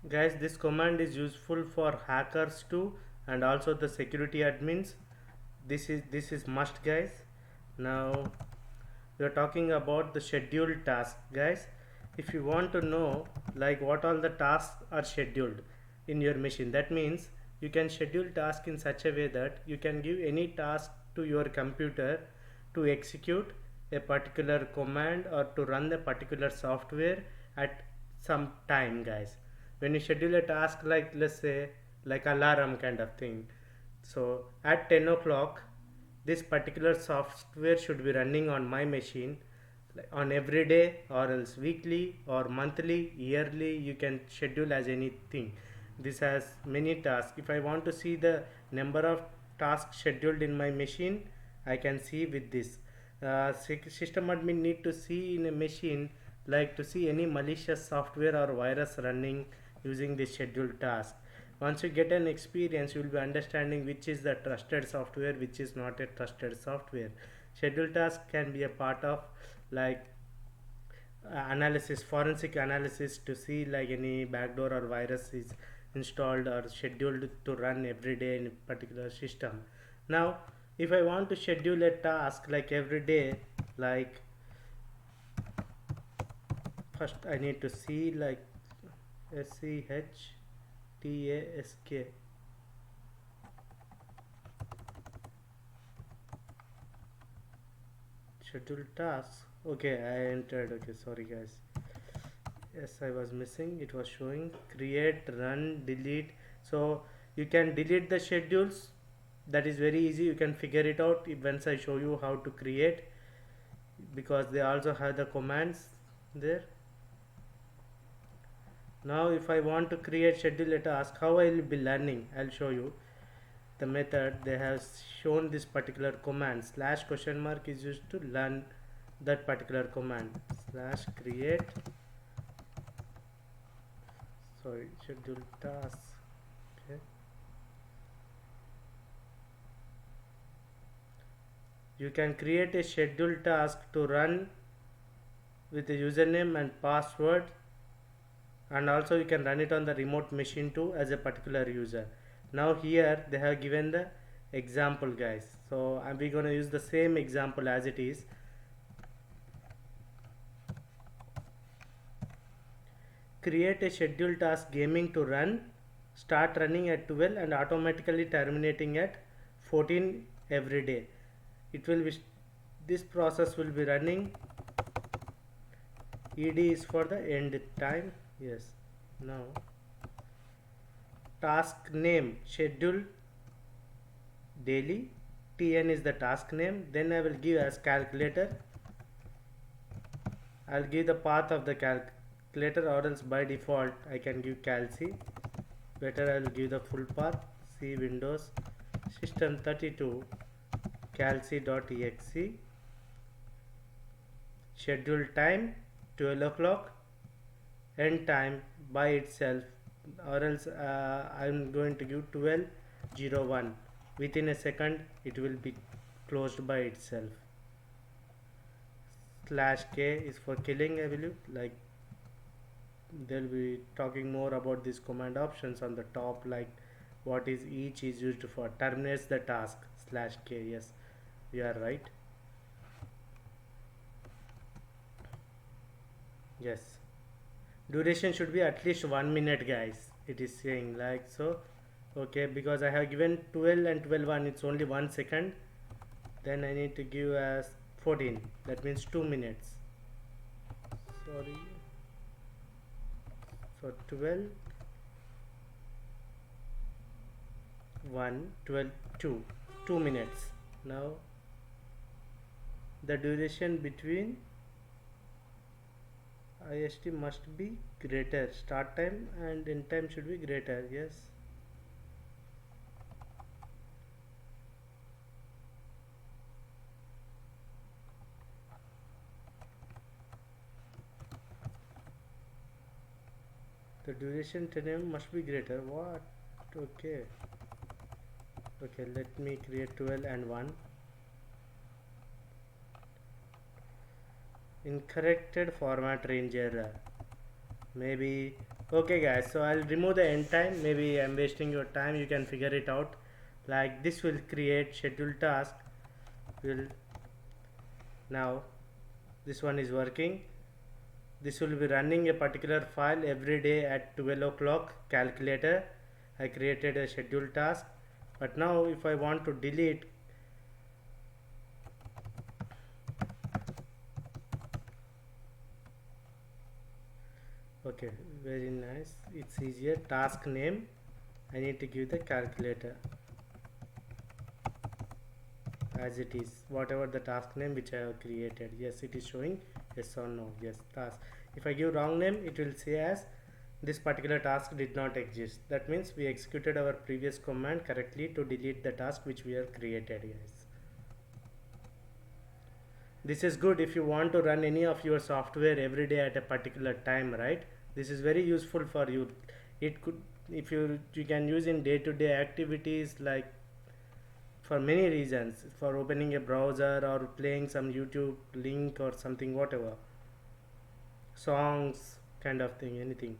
Guys, this command is useful for hackers too, and also the security admins. This is must, guys. Now we are talking about the scheduled task, guys. If you want to know like what all the tasks are scheduled in your machine, that means you can schedule task in such a way that you can give any task to your computer to execute a particular command or to run the particular software at some time, guys. When you schedule a task, like let's say like alarm kind of thing, so at 10 o'clock this particular software should be running on my machine, like on every day or else weekly or monthly, yearly. You can schedule as anything. This has many tasks. If I want to see the number of tasks scheduled in my machine, I can see with this. System admin need to see in a machine, like to see any malicious software or virus running using this scheduled task. Once you get an experience, you will be understanding which is the trusted software, which is not a trusted software. Scheduled task can be a part of like analysis, forensic analysis, to see like any backdoor or virus is installed or scheduled to run every day in a particular system. Now if I want to schedule a task like every day, like first I need to see like SCHTASK schedule tasks. Okay, I entered. Okay, sorry guys. Yes, I was missing. It was showing create, run, delete. So you can delete the schedules. That is very easy. You can figure it out once I show you how to create, because they also have the commands there. Now if I want to create schedule a task, how I will be learning, I'll show you the method. They have shown this particular command slash question mark is used to learn that particular command slash create, sorry, schedule tasks. Okay, you can create a scheduled task to run with a username and password, and also you can run it on the remote machine too as a particular user. Now here they have given the example, guys, so we're going to use the same example as it is. Create a scheduled task gaming to run, start running at 12 and automatically terminating at 14 every day. It will be, this process will be running. ED is for the end time. Yes. Now task name schedule daily, TN is the task name. Then I will give as calculator. I'll give the path of the calculator, or else by default I can give calc. Better I'll give the full path. C Windows system32 calc.exe, schedule time 12 o'clock, end time by itself, or else I'm going to give 12:01. Within a second it will be closed by itself. Slash K is for killing, I believe. Like they'll be talking more about these command options on the top, like what is each is used for. Terminates the task. Slash K, yes, you are right. Yes, duration should be at least 1 minute, guys. It is saying like so. Okay, because I have given 12 and 12 1, it's only 1 second. Then I need to give as 14, that means 2 minutes. Sorry, so 12 1 12 2, 2 minutes. Now the duration between IST must be greater, start time and end time should be greater. Yes, the duration 10 must be greater. What? Okay, okay, let me create 12 and 1. Incorrected format range error. Maybe Okay guys, so I'll remove the end time. Maybe I'm wasting your time. You can figure it out. Like this will create schedule task. Will now this one is working. This will be running a particular file every day at 12 o'clock calculator. I created a schedule task, but now if I want to delete, okay, very nice, it's easier. Task name, I need to give the calculator as it is, whatever the task name which I have created. Yes, it is showing yes or no. Yes, task. If I give wrong name, it will say as this particular task did not exist. That means we executed our previous command correctly to delete the task which we have created, guys. This is good if you want to run any of your software every day at a particular time, right? This is very useful for you. It could, if you can use in day-to-day activities, like for many reasons, for opening a browser or playing some YouTube link or something, whatever, songs kind of thing, anything.